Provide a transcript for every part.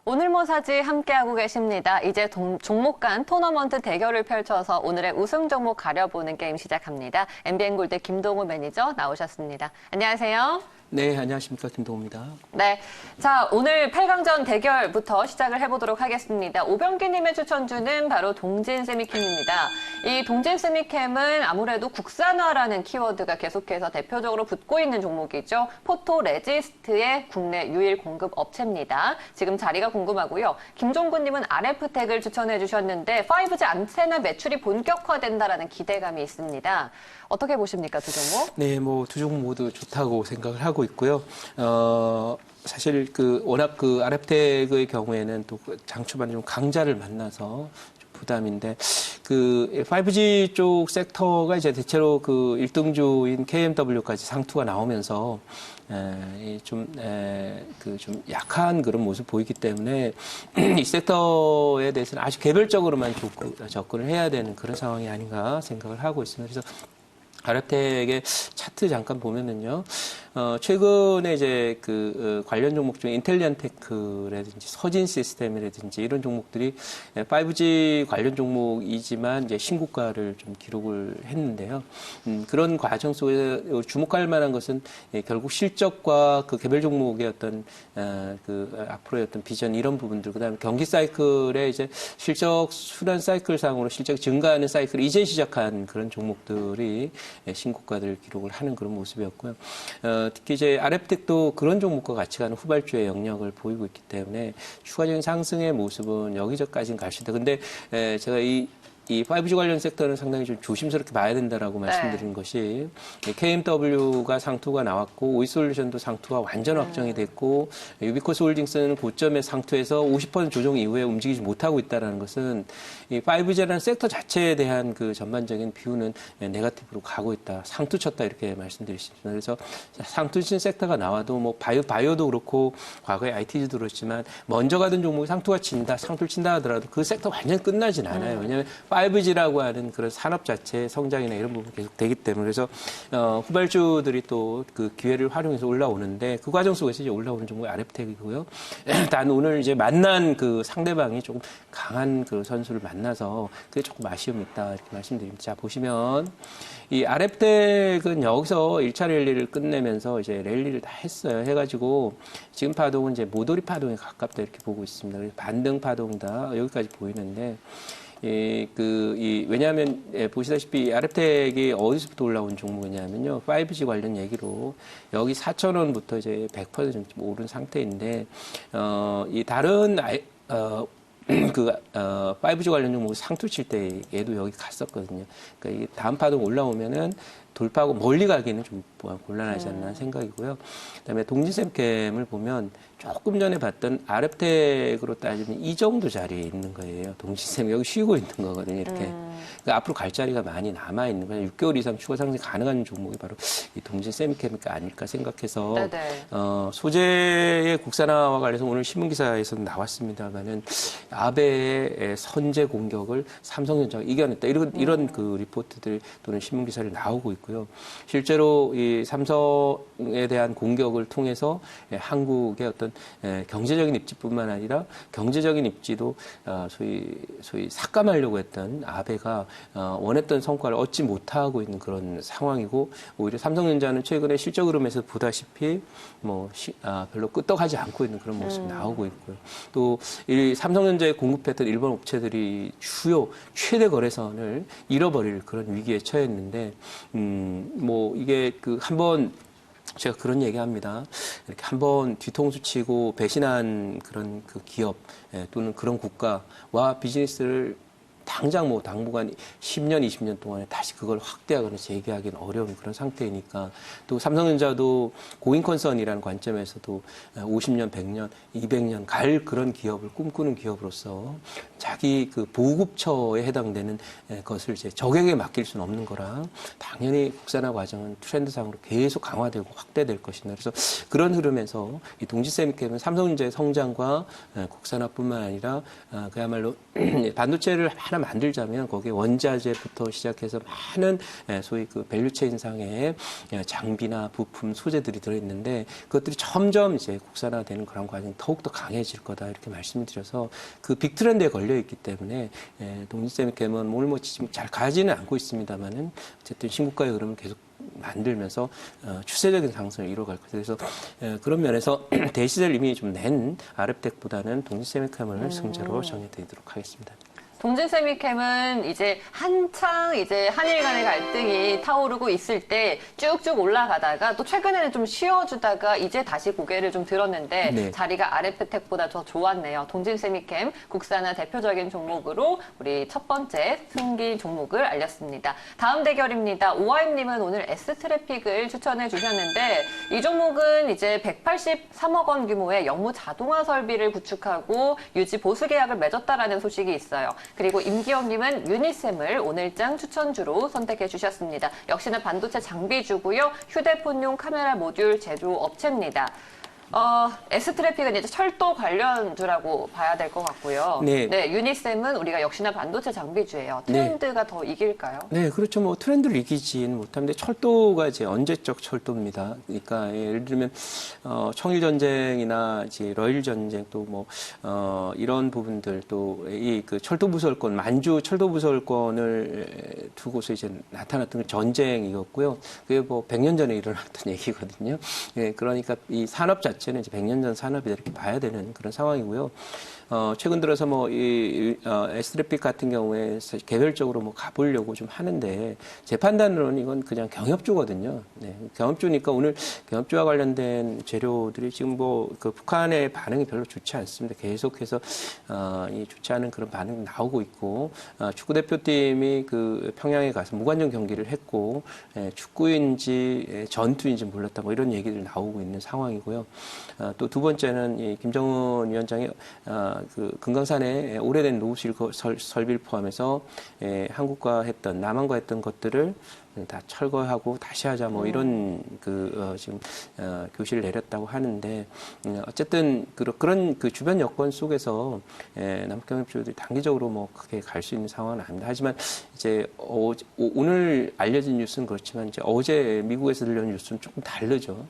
오늘모사지 함께하고 계십니다. 이제 종목 간 토너먼트 대결을 펼쳐서 오늘의 우승 종목 가려보는 게임 시작합니다. MBN골드 김동우 매니저 나오셨습니다. 안녕하세요. 네, 안녕하십니까. 김동우입니다. 네. 자, 오늘 8강전 대결부터 시작을 해보도록 하겠습니다. 오병기님의 추천주는 바로 동진 세미캠입니다. 이 동진 세미캠은 아무래도 국산화라는 키워드가 계속해서 대표적으로 붙고 있는 종목이죠. 포토 레지스트의 국내 유일 공급 업체입니다. 지금 자리가 궁금하고요. 김종구님은 RF텍을 추천해 주셨는데 5G 안테나 매출이 본격화된다라는 기대감이 있습니다. 어떻게 보십니까, 두 종목? 네, 두 종목 모두 좋다고 생각을 하고 있고요. 사실 워낙 RF텍의 경우에는 또 장초반에 좀 강자를 만나서 부담인데 5G 쪽 섹터가 이제 대체로 1등주인 KMW까지 상투가 나오면서 좀 약한 그런 모습 보이기 때문에 이 섹터에 대해서는 아주 개별적으로만 접근을 해야 되는 그런 상황이 아닌가 생각을 하고 있습니다. 그래서 RF텍의 차트 잠깐 보면은요, 최근에 이제 관련 종목 중에 인텔리언테크라든지 서진 시스템이라든지 이런 종목들이 5G 관련 종목이지만 이제 신고가를 좀 기록을 했는데요. 그런 과정 속에서 주목할 만한 것은 결국 실적과 개별 종목의 어떤, 앞으로의 어떤 비전 이런 부분들, 그 다음에 경기 사이클의 이제 실적 순환 사이클 상으로 실적이 증가하는 사이클을 이제 시작한 그런 종목들이 신고가들 기록을 하는 그런 모습이었고요. 특히 이제 RF텍도 그런 종목과 같이 가는 후발주의 영역을 보이고 있기 때문에 추가적인 상승의 모습은 여기저기까지는 갈 수 있다. 근데 제가 이 5G 관련 섹터는 상당히 좀 조심스럽게 봐야 된다라고 말씀드린 것이 KMW가 상투가 나왔고 오이솔루션도 상투가 완전 확정이 됐고 유비코스 홀딩스는 고점에 상투에서 50% 조정 이후에 움직이지 못하고 있다는 것은 이 5G라는 섹터 자체에 대한 전반적인 뷰는 네거티브로 가고 있다. 상투 쳤다 이렇게 말씀드릴 수 있습니다. 그래서 상투 친 섹터가 나와도 바이오도 그렇고 과거에 ITG도 그렇지만 먼저 가던 종목이 상투가 상투를 친다 하더라도 그 섹터 완전 끝나진 않아요. 왜냐하면 5G라고 하는 그런 산업 자체의 성장이나 이런 부분이 계속 되기 때문에 그래서 후발주들이 또 기회를 활용해서 올라오는데 그 과정 속에서 이제 올라오는 종목이 RF텍이고요. 단 오늘 이제 만난 상대방이 조금 강한 선수를 만나서 그게 조금 아쉬움이 있다 이렇게 말씀드립니다. 자, 보시면 이 RF텍은 여기서 1차 랠리를 끝내면서 이제 랠리를 다 했어요. 해가지고 지금 파동은 이제 모조리 파동에 가깝다 이렇게 보고 있습니다. 그래서 반등 파동이다 여기까지 보이는데 왜냐하면, 보시다시피, RF텍이 어디서부터 올라온 종목이냐면요. 5G 관련 얘기로, 여기 4,000원부터 이제 100% 좀 오른 상태인데, 이 다른, 5G 관련 종목 상투 칠 때 얘도 여기 갔었거든요. 그러니까 이 다음 파동 올라오면은 돌파하고 멀리 가기는 좀 곤란하지 않나 생각이고요. 그다음에 동진샘캠을 보면 조금 전에 봤던 RF텍으로 따지면 이 정도 자리에 있는 거예요. 동진샘 여기 쉬고 있는 거거든요. 이렇게. 그러니까 앞으로 갈 자리가 많이 남아 있는 거예요. 6개월 이상 추가 상승 가능한 종목이 바로 이 동진샘캠이 아닐까 생각해서 소재의 국산화와 관련해서 오늘 신문기사에서도 나왔습니다만은 아베의 선제 공격을 삼성전자가 이겨냈다. 이런 리포트들 또는 신문기사를 나오고 있고요. 실제로 이 삼성에 대한 공격을 통해서 한국의 어떤 경제적인 입지뿐만 아니라 경제적인 입지도 소위 삭감하려고 했던 아베가 원했던 성과를 얻지 못하고 있는 그런 상황이고 오히려 삼성전자는 최근에 실적 흐름에서 보다시피 별로 끄떡하지 않고 있는 그런 모습이 나오고 있고요. 또 이 삼성전자에 공급했던 일본 업체들이 주요 최대 거래선을 잃어버릴 그런 위기에 처했는데 이게 한번 제가 그런 얘기합니다. 이렇게 한번 뒤통수 치고 배신한 그런 기업 또는 그런 국가와 비즈니스를 당장 당분간 10년, 20년 동안에 다시 그걸 확대하거나 재개하기는 어려운 그런 상태이니까 또 삼성전자도 고잉 컨선이라는 관점에서도 50년, 100년, 200년 갈 그런 기업을 꿈꾸는 기업으로서 자기 보급처에 해당되는 것을 이제 적에게 맡길 수는 없는 거라 당연히 국산화 과정은 트렌드상으로 계속 강화되고 확대될 것이다. 그래서 그런 흐름에서 이 동지세미캠은 삼성전자의 성장과 국산화뿐만 아니라 그야말로 반도체를 하나 만들자면 거기에 원자재부터 시작해서 많은 소위 그 밸류체인상의 장비나 부품, 소재들이 들어있는데 그것들이 점점 이제 국산화되는 그런 과정이 더욱더 강해질 거다 이렇게 말씀을 드려서 그 빅트렌드에 걸려 있기 때문에 동진세미캠은 오늘 뭐 지금 잘 가지는 않고 있습니다만은 어쨌든 신고가의 흐름을 계속 만들면서 추세적인 상승을 이뤄갈 거죠. 그래서 그런 면에서 대시세를 이미 좀 낸 아랩텍보다는 동진세미캠을 승자로 정해드리도록 하겠습니다. 동진세미캠은 이제 한창 이제 한일 간의 갈등이 타오르고 있을 때 쭉쭉 올라가다가 또 최근에는 좀 쉬어주다가 이제 다시 고개를 좀 들었는데 네. 자리가 아랩텍보다 더 좋았네요. 동진세미캠 국산화 대표적인 종목으로 우리 첫 번째 승기 종목을 알렸습니다. 다음 대결입니다. 오하임님은 오늘 S트래픽을 추천해 주셨는데 이 종목은 이제 183억 원 규모의 영무 자동화 설비를 구축하고 유지 보수 계약을 맺었다라는 소식이 있어요. 그리고 임기영님은 유니셈을 오늘장 추천주로 선택해 주셨습니다. 역시나 반도체 장비주고요. 휴대폰용 카메라 모듈 제조 업체입니다. S트래픽은 이제 철도 관련주라고 봐야 될 것 같고요. 네. 유니셈은 우리가 역시나 반도체 장비주예요. 트렌드가 더 이길까요? 네, 그렇죠. 뭐 트렌드를 이기지는 못하는데 철도가 이제 언제적 철도입니다. 그러니까 예를 들면 청일 전쟁이나 이제 러일 전쟁 또 뭐 이런 부분들 또 이 그 철도 부설권 만주 철도 부설권을 두고서 이제 나타났던 전쟁이었고요. 그게 뭐 100년 전에 일어났던 얘기거든요. 예, 그러니까 이 산업 자체는 이제 100년 전 산업이다 이렇게 봐야 되는 그런 상황이고요. 최근 들어서 뭐, S트래픽 같은 경우에 개별적으로 뭐 가보려고 좀 하는데, 제 판단으로는 이건 그냥 경협주거든요. 네. 경협주니까 오늘 경협주와 관련된 재료들이 지금 뭐, 그 북한의 반응이 별로 좋지 않습니다. 계속해서, 이 좋지 않은 그런 반응이 나오고 있고, 축구대표팀이 그 평양에 가서 무관중 경기를 했고, 축구인지 전투인지 몰랐다 뭐 이런 얘기들 나오고 있는 상황이고요. 또 두 번째는 이 김정은 위원장이, 그 금강산에 오래된 노후실 설비를 포함해서 한국과 했던 남한과 했던 것들을 다 철거하고 다시 하자 뭐 이런 지금 교시를 내렸다고 하는데 어쨌든 그런 그 주변 여건 속에서 남북경협주들이 단기적으로 뭐 크게 갈 수 있는 상황은 아닙니다. 하지만 이제 오늘 알려진 뉴스는 그렇지만 이제 어제 미국에서 들려온 뉴스는 조금 다르죠.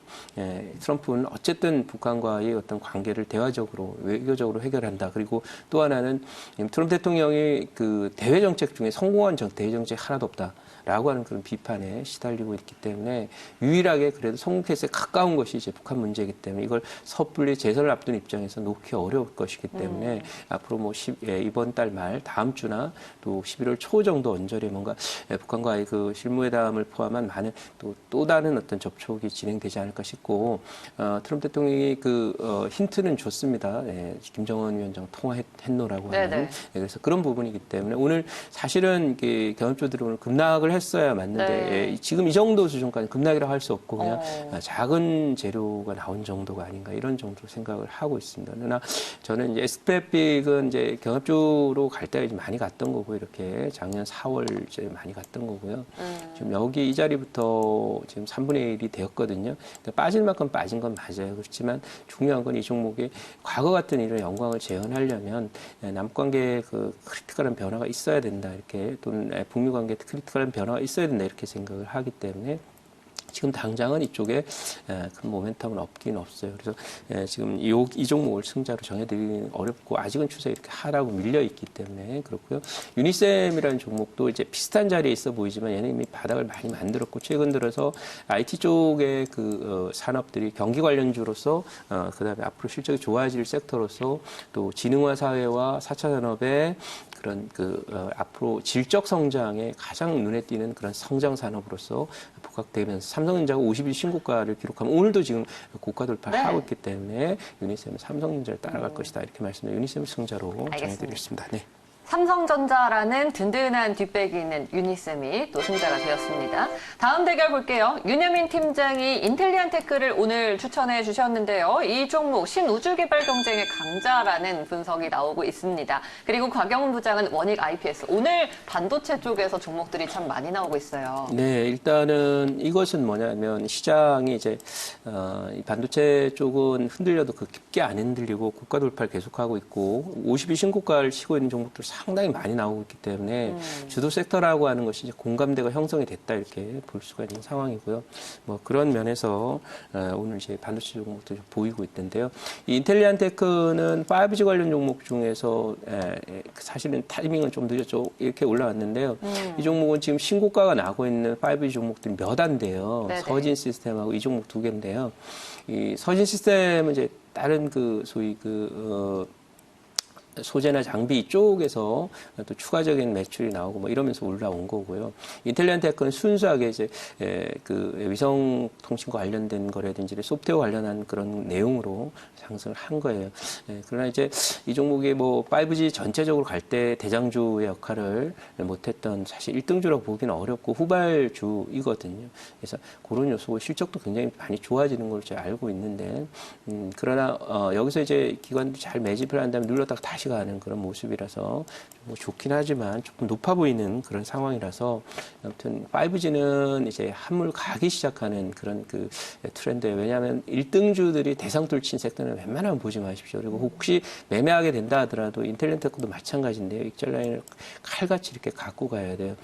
트럼프는 어쨌든 북한과의 어떤 관계를 대화적으로 외교적으로 해결한다. 그리고 또 하나는 트럼프 대통령이 그 대외 정책 중에 성공한 대외 정책 하나도 없다. 라고 하는 그런 비판에 시달리고 있기 때문에 유일하게 그래도 성공 케이스에 가까운 것이 이제 북한 문제이기 때문에 이걸 섣불리 재선을 앞둔 입장에서 놓기 어려울 것이기 때문에 앞으로 뭐 이번 달 말 다음 주나 또 11월 초 정도 언저리에 뭔가 북한과의 그 실무회담을 포함한 많은 또 다른 어떤 접촉이 진행되지 않을까 싶고 트럼프 대통령이 힌트는 줬습니다. 김정은 위원장 통화했노라고 하는 그래서 그런 부분이기 때문에 오늘 사실은 경협주들이 오늘 급락을 했어야 맞는데 지금 이 정도 수준까지 급락이라고 할 수 없고 그냥 작은 재료가 나온 정도가 아닌가 이런 정도로 생각을 하고 있습니다. 그러나 저는 이제 S트래픽은 이제 경협주로 갈 때가 이제 많이 갔던 거고 이렇게 작년 4월 이제 많이 갔던 거고요. 지금 여기 이 자리부터 지금 3분의 1이 되었거든요. 그러니까 빠질 만큼 빠진 건 맞아요. 그렇지만 중요한 건 이 종목이 과거 같은 이런 영광을 재현하려면 남북관계에 그 크리티컬한 변화가 있어야 된다 이렇게 또는 북미 관계에 크리티컬한 변화가 있어야 된다 이렇게 생각을 하기 때문에 지금 당장은 이쪽에 큰 모멘텀은 없긴 없어요. 그래서 지금 이 종목을 승자로 정해드리기는 어렵고 아직은 추세가 이렇게 하락으로 밀려있기 때문에 그렇고요. 유니셈이라는 종목도 이제 비슷한 자리에 있어 보이지만 얘는 이미 바닥을 많이 만들었고 최근 들어서 IT 쪽의 산업들이 경기 관련주로서 그다음에 앞으로 실적이 좋아질 섹터로서 또 지능화 사회와 4차 산업의 그런 앞으로 질적 성장에 가장 눈에 띄는 그런 성장 산업으로서 부각되면서 삼성전자가 50일 신고가를 기록하면 오늘도 지금 고가 돌파를 하고 있기 때문에 유니셈은 삼성전자를 따라갈 것이다 이렇게 말씀드려 유니셈을 승자로 정해드리겠습니다. 네. 삼성전자라는 든든한 뒷백이 있는 유니셈이 또 승자가 되었습니다. 다음 대결 볼게요. 윤여민 팀장이 인텔리안테크를 오늘 추천해 주셨는데요. 이 종목 신우주개발 경쟁의 강자라는 분석이 나오고 있습니다. 그리고 곽영훈 부장은 원익 IPS. 오늘 반도체 쪽에서 종목들이 참 많이 나오고 있어요. 네, 일단은 이것은 뭐냐면 시장이 이제 이 반도체 쪽은 흔들려도 깊게 안 흔들리고 고가 돌파를 계속하고 있고 50일 신고가를 치고 있는 종목들 상당히 많이 나오고 있기 때문에 주도 섹터라고 하는 것이 이제 공감대가 형성이 됐다 이렇게 볼 수가 있는 상황이고요. 뭐 그런 면에서 오늘 이제 반도체 종목도 좀 보이고 있던데요. 이 인텔리안테크는 5G 관련 종목 중에서 사실은 타이밍은 좀 늦었죠. 이렇게 올라왔는데요. 이 종목은 지금 신고가가 나고 있는 5G 종목들이 몇 안돼요. 네네. 서진 시스템하고 이 종목 두 개인데요. 이 서진 시스템은 이제 다른 그 소위 소재나 장비 이쪽에서 또 추가적인 매출이 나오고 뭐 이러면서 올라온 거고요. 인텔리안테크는 순수하게 이제 그 위성 통신과 관련된 거라든지 소프트웨어 관련한 그런 내용으로 상승을 한 거예요. 그러나 이제 이 종목이 뭐 5G 전체적으로 갈 때 대장주의 역할을 못했던 사실 1등주라고 보기는 어렵고 후발주이거든요. 그래서 그런 요소고 실적도 굉장히 많이 좋아지는 걸로 제가 알고 있는데 그러나 여기서 이제 기관도 잘 매집을 한 다음에 눌렀다가 다시 가는 그런 모습이라서 뭐 좋긴 하지만 조금 높아 보이는 그런 상황이라서 아무튼 5G는 이제 한물 가기 시작하는 그런 그 트렌드예요. 왜냐하면 1등주들이 대상 뚫친 섹터는 웬만하면 보지 마십시오. 그리고 혹시 매매하게 된다 하더라도 인텔리안테크도 마찬가지인데요. 익절 라인을 칼같이 이렇게 갖고 가야 돼요.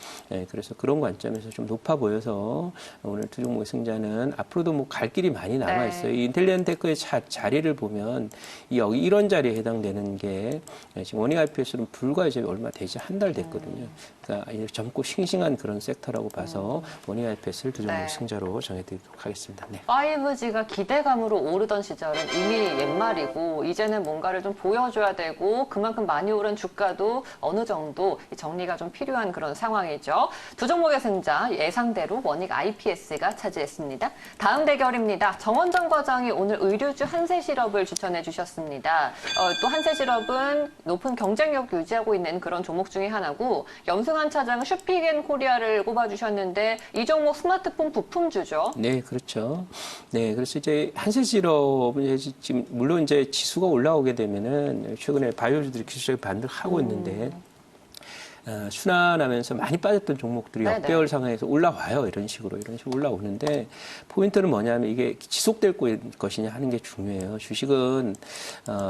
그래서 그런 관점에서 좀 높아 보여서 오늘 두 종목의 승자는 앞으로도 뭐 갈 길이 많이 남아 있어요. 이 인텔리안테크의 자리를 보면 여기 이런 자리에 해당되는 게 지금 워닝 IPS는 불과 이제 얼마 되지 한 달 됐거든요. 그러니까 젊고 싱싱한 그런 섹터라고 봐서 워닝 IPS를 두 종목의 승자로 정해드리도록 하겠습니다. 네. 5G가 기대감으로 오르던 시절은 이미 옛말이고 이제는 뭔가를 좀 보여줘야 되고 그만큼 많이 오른 주가도 어느 정도 정리가 좀 필요한 그런 상황이죠. 두 종목의 승자 예상대로 워닝 IPS가 차지했습니다. 다음 대결입니다. 정원정 과장이 오늘 의류주 한세실업을 추천해 주셨습니다. 또 한세실업은 높은 경쟁력 유지하고 있는 그런 종목 중에 하나고 염승환 차장은 슈피겐코리아를 꼽아주셨는데 이 종목 스마트폰 부품주죠. 네, 그렇죠. 네, 그래서 이제 한세실업은 지금 물론 이제 지수가 올라오게 되면은 최근에 바이오주들이 기술적인 반등을 하고 있는데 순환하면서 많이 빠졌던 종목들이 역배열 상황에서 올라와요. 이런 식으로 올라오는데 포인트는 뭐냐면 이게 지속될 것이냐 하는 게 중요해요. 주식은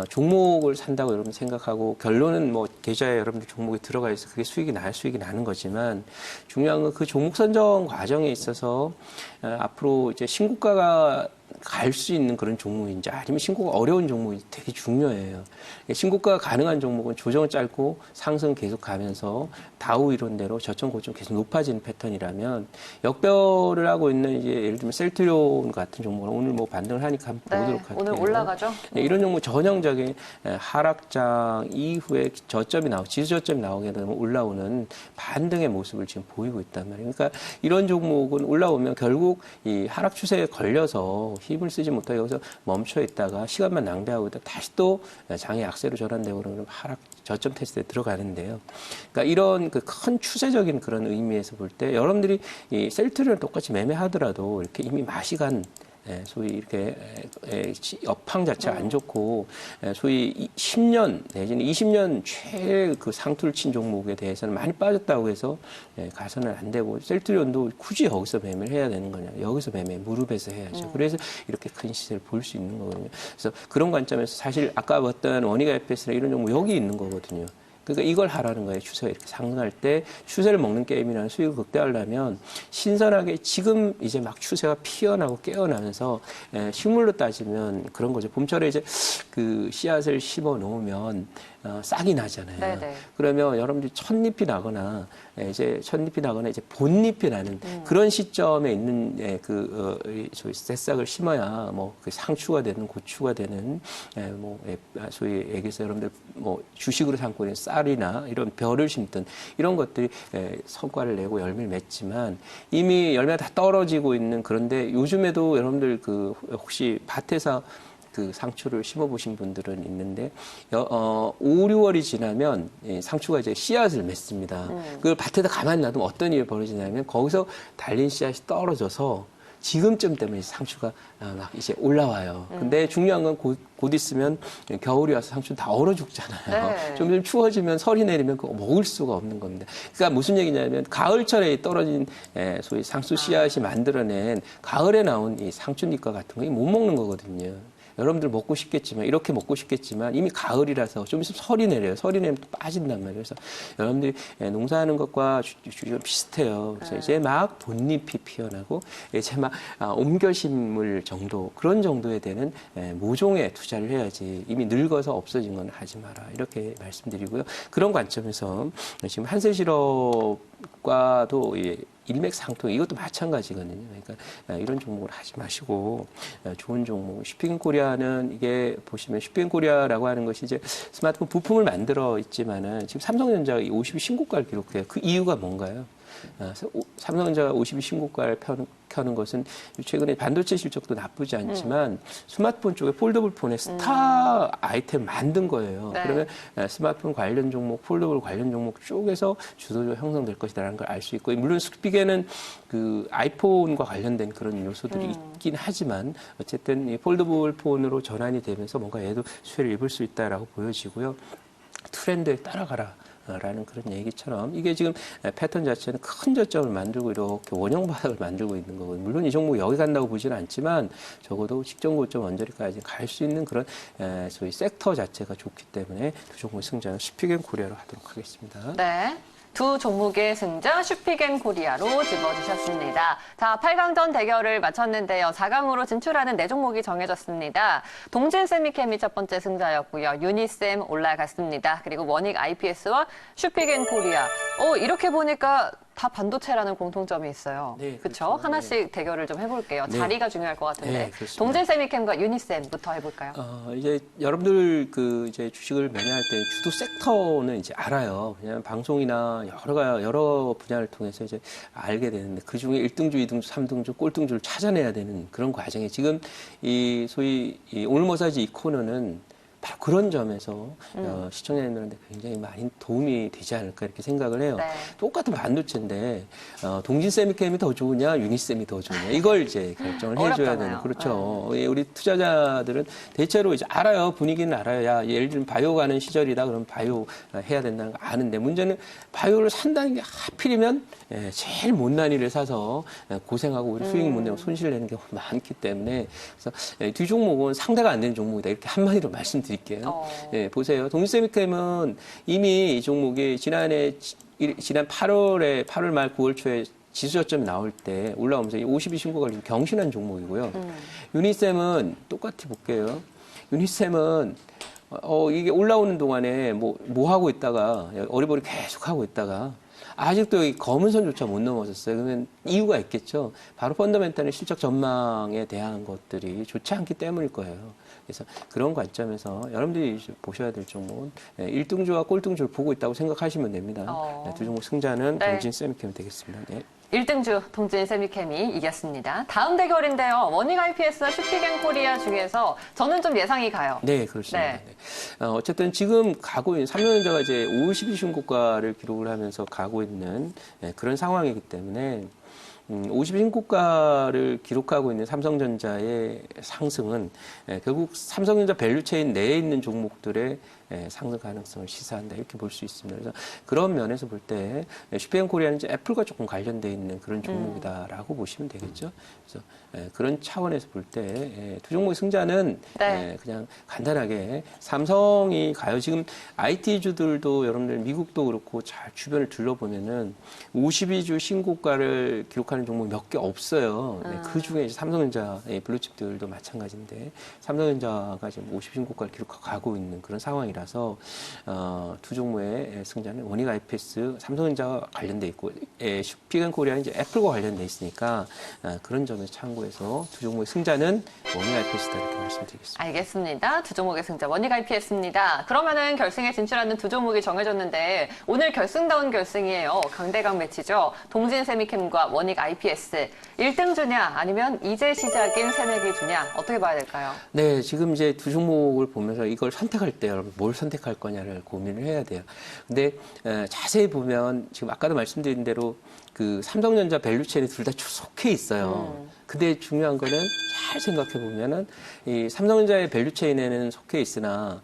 종목을 산다고 여러분 생각하고 결론은 뭐 계좌에 여러분들 종목에 들어가 있어 그게 수익이 나는 거지만 중요한 건 그 종목 선정 과정에 있어서 앞으로 이제 신고가가 갈 수 있는 그런 종목인지 아니면 신고가 어려운 종목이 되게 중요해요. 신고가가 가능한 종목은 조정은 짧고 상승 계속 가면서 다우 이론대로 저점 고점 계속 높아지는 패턴이라면 역배열을 하고 있는 이제 예를 들면 셀트리온 같은 종목은 오늘 뭐 반등을 하니까 한번 보도록 할게요. 오늘 올라가죠? 네, 이런 종목 전형적인 하락장 이후에 저점이 지수 저점이 나오게 되면 올라오는 반등의 모습을 지금 보이고 있단 말이에요. 그러니까 이런 종목은 올라오면 결국 이 하락 추세에 걸려서 힘을 쓰지 못하고 여기서 멈춰 있다가 시간만 낭비하고 있다 다시 또 장의 약세로 전환되고 그러면 하락 저점 테스트에 들어가는데요. 그러니까 이런 그 큰 추세적인 그런 의미에서 볼 때 여러분들이 이 셀트리온을 똑같이 매매하더라도 이렇게 이미 맛이 간 소위 이렇게 업황 자체가 안 좋고 소위 10년 내지는 20년 최 그 상투를 친 종목에 대해서는 많이 빠졌다고 해서 가서는 안 되고 셀트리온도 굳이 여기서 매매를 해야 되는 거냐 여기서 매매 무릎에서 해야죠. 그래서 이렇게 큰 시세를 볼 수 있는 거거든요. 그래서 그런 관점에서 사실 아까 봤던 원익 IPS나 이런 종목 여기 있는 거거든요. 그러니까 이걸 하라는 거예요. 추세가 이렇게 상승할 때 추세를 먹는 게임이라는 수익을 극대화하려면 신선하게 지금 이제 막 추세가 피어나고 깨어나면서 식물로 따지면 그런 거죠. 봄철에 이제 그 씨앗을 심어 놓으면 싹이 나잖아요. 네네. 그러면 여러분들이 찻잎이 나거나 이제 본잎이 나는 그런 시점에 있는 소위 새싹을 심어야 뭐 그 상추가 되는 고추가 되는 소위 애기서 여러분들 뭐 주식으로 삼고 있는 쌀이나 이런 벼를 심든 이런 것들이 성과를 내고 열매를 맺지만 이미 열매가 다 떨어지고 있는 그런데 요즘에도 여러분들 그 혹시 밭에서 그 상추를 심어보신 분들은 있는데 5, 6월이 지나면 상추가 이제 씨앗을 맺습니다. 그걸 밭에다 가만히 놔두면 어떤 일이 벌어지냐면 거기서 달린 씨앗이 떨어져서 지금쯤 되면 상추가 막 이제 올라와요. 근데 중요한 건 곧 있으면 겨울이 와서 상추는 다 얼어 죽잖아요. 네. 좀 추워지면 설이 내리면 그거 먹을 수가 없는 겁니다. 그러니까 무슨 얘기냐면 가을철에 떨어진 소위 상추 씨앗이 만들어낸 가을에 나온 이 상추잎과 같은 거 못 먹는 거거든요. 여러분들 먹고 싶겠지만 이렇게 먹고 싶겠지만 이미 가을이라서 좀 있으면 설이 내려요. 설이 내면 또 빠진단 말이에요. 그래서 여러분들이 농사하는 것과 좀 비슷해요. 그래서 이제 막 봇잎이 피어나고 이제 막 옮겨 심을 정도 그런 정도에 되는 모종에 투자를 해야지 이미 늙어서 없어진 건 하지 마라 이렇게 말씀드리고요. 그런 관점에서 지금 한센시럽과도 일맥상통 이것도 마찬가지거든요. 그러니까 이런 종목을 하지 마시고 좋은 종목 슈핑코리아는 이게 보시면 슈핑코리아라고 하는 것이 이제 스마트폰 부품을 만들어 있지만은 지금 삼성전자가 50이 신고가를 기록해요. 그 이유가 뭔가요? 삼성전자가 50이 신고가를 켜는 것은 최근에 반도체 실적도 나쁘지 않지만 스마트폰 쪽에 폴더블 폰에 스타 아이템 만든 거예요. 네. 그러면 스마트폰 관련 종목, 폴더블 관련 종목 쪽에서 주도적으로 형성될 것이라는 걸 알 수 있고 물론 스픽에는 그 아이폰과 관련된 그런 요소들이 있긴 하지만 어쨌든 이 폴더블 폰으로 전환이 되면서 뭔가 얘도 수혜를 입을 수 있다라고 보여지고요. 트렌드에 따라가라. 라는 그런 얘기처럼 이게 지금 패턴 자체는 큰 저점을 만들고 이렇게 원형 바닥을 만들고 있는 거거든요. 물론 이 종목 여기 간다고 보지는 않지만 적어도 직전 고점 언저리까지 갈 수 있는 그런 소위 섹터 자체가 좋기 때문에 두 종목의 승자는 슈픽앤코리아로 하도록 하겠습니다. 네. 두 종목의 승자 슈픽앤코리아로 집어주셨습니다. 자, 8강전 대결을 마쳤는데요. 4강으로 진출하는 4종목이 정해졌습니다. 동진세미캠이 첫 번째 승자였고요. 유니셈 올라갔습니다. 그리고 원익 IPS와 슈픽앤코리아. 이렇게 보니까 다 반도체라는 공통점이 있어요. 네, 그렇죠? 그렇죠. 하나씩 대결을 좀 해볼게요. 네. 자리가 중요할 것 같은데. 네, 그렇습니다. 동진세미캠과 유니셈부터 해볼까요? 이제 여러분들 이제 주식을 매매할 때 주도 섹터는 이제 알아요. 그냥 방송이나 여러 분야를 통해서 이제 알게 되는데 그 중에 1등주, 2등주, 3등주, 꼴등주를 찾아내야 되는 그런 과정에 지금 이 소위 오늘머사지 이 코너는 바로 그런 점에서 시청자님들한테 굉장히 많이 도움이 되지 않을까 이렇게 생각을 해요. 네. 똑같은 반도체인데 동진세미캠이 더 좋으냐 유니셈이 더 좋으냐 이걸 이제 결정을 해줘야 어렵잖아요. 되는 그렇죠. 우리 투자자들은 대체로 이제 알아요. 분위기는 알아요. 야, 예를 들면 바이오 가는 시절이다. 그럼 바이오 해야 된다는 거 아는데 문제는 바이오를 산다는 게 하필이면 제일 못난 일을 사서 고생하고 우리 수익 못 내고 손실 내는 경우가 많기 때문에 그래서 두 종목은 상대가 안 되는 종목이다. 이렇게 한마디로 말씀드릴게요. 보세요. 동진세미캠은 이미 이 종목이 지난 8월 말 9월 초에 지수 저점이 나올 때 올라오면서 52 신고가 좀 경신한 종목이고요. 유니셈은 똑같이 볼게요. 유니셈은 이게 올라오는 동안에 뭐 하고 있다가 어리버리 계속 하고 있다가 아직도 이 검은 선조차 못 넘어섰어요. 그러면 이유가 있겠죠. 바로 펀더멘탈의 실적 전망에 대한 것들이 좋지 않기 때문일 거예요. 그래서 그런 관점에서 여러분들이 보셔야 될 종목은 1등주와 꼴등주를 보고 있다고 생각하시면 됩니다. 두 종목 승자는 네. 동진세미캠이 되겠습니다. 네. 1등주 동진세미캠이 이겼습니다. 다음 대결인데요. 원익 IPS와 슈픽앤코리아 중에서 저는 좀 예상이 가요. 네, 그렇습니다. 네. 네. 어쨌든 지금 가고 있는 삼성전자가 이제 52 신고가를 기록을 하면서 가고 있는 그런 상황이기 때문에 50 신고가를 기록하고 있는 삼성전자의 상승은 결국 삼성전자 밸류체인 내에 있는 종목들의 상승 가능성을 시사한다 이렇게 볼 수 있습니다. 그래서 그런 면에서 볼 때 슈페인코리아는 이제 애플과 조금 관련돼 있는 그런 종목이다라고 보시면 되겠죠. 그래서 그런 차원에서 볼 때 두 종목의 승자는 네. 그냥 간단하게 삼성이 가요. 지금 IT주들도 여러분들 미국도 그렇고 잘 주변을 둘러보면은 52주 신고가를 기록하는 종목이 몇 개 없어요. 그 중에 이제 삼성전자 블루칩들도 마찬가지인데 삼성전자가 지금 50 신고가를 기록하고 있는 그런 상황이라서 두 종목의 승자는 원익 IPS, 삼성전자와 관련돼 있고 슈픽앤코리아는 이제 애플과 관련돼 있으니까 그런 점에서 참고해서 두 종목의 승자는 원익 IPS다 이렇게 말씀드리겠습니다. 알겠습니다. 두 종목의 승자 원익 IPS입니다. 그러면은 결승에 진출하는 두 종목이 정해졌는데 오늘 결승다운 결승이에요. 강대강 매치죠. 동진세미캠과 원익 IPS. 1등주냐 아니면 이제 시작인 새내기주냐 어떻게 봐야 될까요? 네, 지금 이제 두 종목을 보면서 이걸 선택할 때 여러분 뭘 선택할 거냐를 고민을 해야 돼요. 근데 자세히 보면 지금 아까도 말씀드린 대로 그 삼성전자 밸류체인이 둘 다 속해 있어요. 근데 중요한 거는 잘 생각해 보면은 이 삼성전자의 밸류체인에는 속해 있으나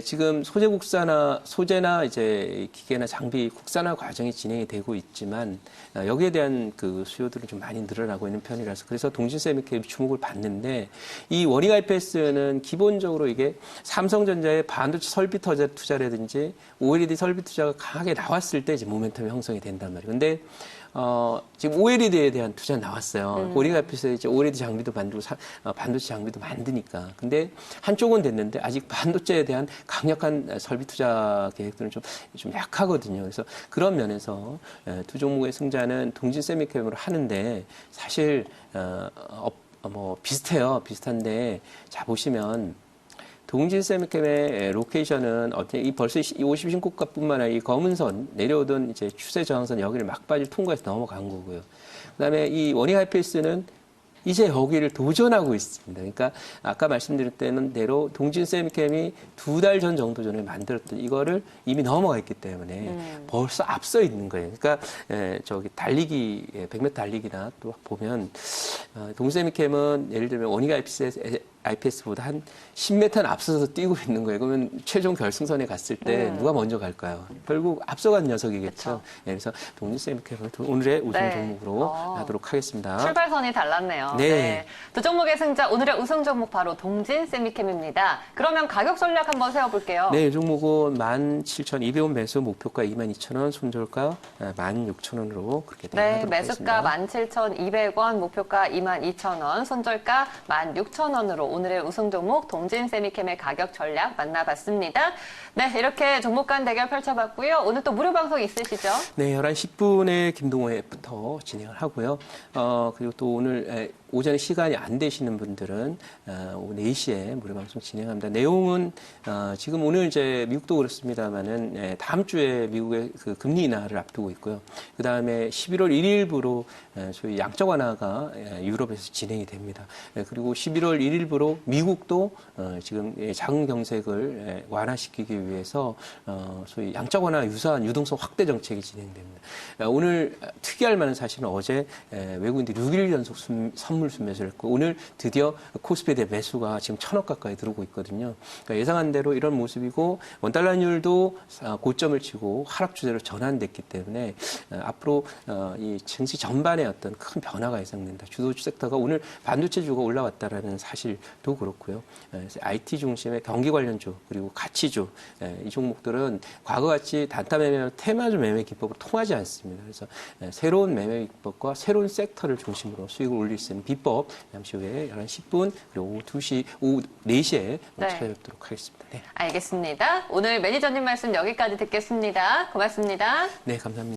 지금 소재나 이제 기계나 장비 국산화 과정이 진행이 되고 있지만 여기에 대한 그 수요들은 좀 많이 늘어나고 있는 편이라서 그래서 동진세미캠이 주목을 받는데 이 원익 IPS는 기본적으로 이게 삼성전자의 반도체 설비 투자라든지 OLED 설비 투자가 강하게 나왔을 때 이제 모멘텀이 형성이 된단 말이에요. 근데 지금 OLED에 대한 투자 나왔어요. 원익 IPS에 이제 OLED 장비도 만들고 반도체 장비도 만드니까. 근데 한쪽은 됐는데 아직 반도체에 대한 강력한 설비 투자 계획들은 좀 약하거든요. 그래서 그런 면에서 두 종목의 승자는 동진 세미캠으로 하는데 사실 뭐 비슷해요. 비슷한데 자 보시면. 동진 세미캠의 로케이션은 이 벌써 이 50 신고가뿐만 아니라 이 검은 선 내려오던 이제 추세 저항선 여기를 막바지를 통과해서 넘어간 거고요. 그다음에 이 원익 IPS는 이제 여기를 도전하고 있습니다. 그러니까 아까 말씀드릴 때는 대로 동진 세미캠이 2달 전 정도 전에 만들었던 이거를 이미 넘어가 있기 때문에 벌써 앞서 있는 거예요. 그러니까 저기 달리기 100m 달리기나 또 보면 동진 세미캠은 예를 들면 원익 IPS보다 한 10m는 앞서서 뛰고 있는 거예요. 그러면 최종 결승선에 갔을 때 누가 먼저 갈까요? 결국 앞서간 녀석이겠죠. 그래서 동진 세미캠을 오늘의 우승 종목으로 하도록 하겠습니다. 출발선이 달랐네요. 네. 두 종목의 승자, 오늘의 우승 종목 바로 동진 세미캠입니다. 그러면 가격 전략 한번 세워볼게요. 네, 이 종목은 17,200원 매수, 목표가 22,000원, 손절가 16,000원으로 그렇게 네, 하도록 하겠습니다. 매수가 17,200원, 목표가 22,000원, 손절가 16,000원으로 오늘의 우승 종목 동진 세미캠의 가격 전략 만나봤습니다. 네, 이렇게 종목 간 대결 펼쳐봤고요. 오늘 또 무료 방송 있으시죠? 네, 11시 10분에 김동호부터 진행을 하고요. 그리고 또 오늘 오전에 시간이 안 되시는 분들은 오후 4시에 무료 방송 진행합니다. 내용은 지금 오늘 이제 미국도 그렇습니다만은 다음 주에 미국의 그 금리 인하를 앞두고 있고요. 그 다음에 11월 1일부로 소위 양적 완화가 유럽에서 진행이 됩니다. 그리고 11월 1일부로 미국도 지금 자금 경색을 완화시키기 위해서 소위 양적 완화 유사한 유동성 확대 정책이 진행됩니다. 오늘 특이할 만한 사실은 어제 외국인들이 6일 연속 선물 매수를 했고 오늘 드디어 코스피에 대한 매수가 지금 1,000억 가까이 들어오고 있거든요. 그러니까 예상한 대로 이런 모습이고 원달러율도 고점을 치고 하락 추세로 전환됐기 때문에 앞으로 이 증시 전반에 어떤 큰 변화가 예상된다. 주도주 섹터가 오늘 반도체주가 올라왔다라는 사실도 그렇고요. IT 중심의 경기 관련주 그리고 가치주 이 종목들은 과거같이 단타 매매나 테마주 매매 기법으로 통하지 않습니다. 그래서 새로운 매매 기법과 새로운 섹터를 중심으로 수익을 올릴 수 있는 비법 잠시 후에 11시 10분 그리고 오후 4시에 찾아뵙도록 하겠습니다. 네. 알겠습니다. 오늘 매니저님 말씀 여기까지 듣겠습니다. 고맙습니다. 네, 감사합니다.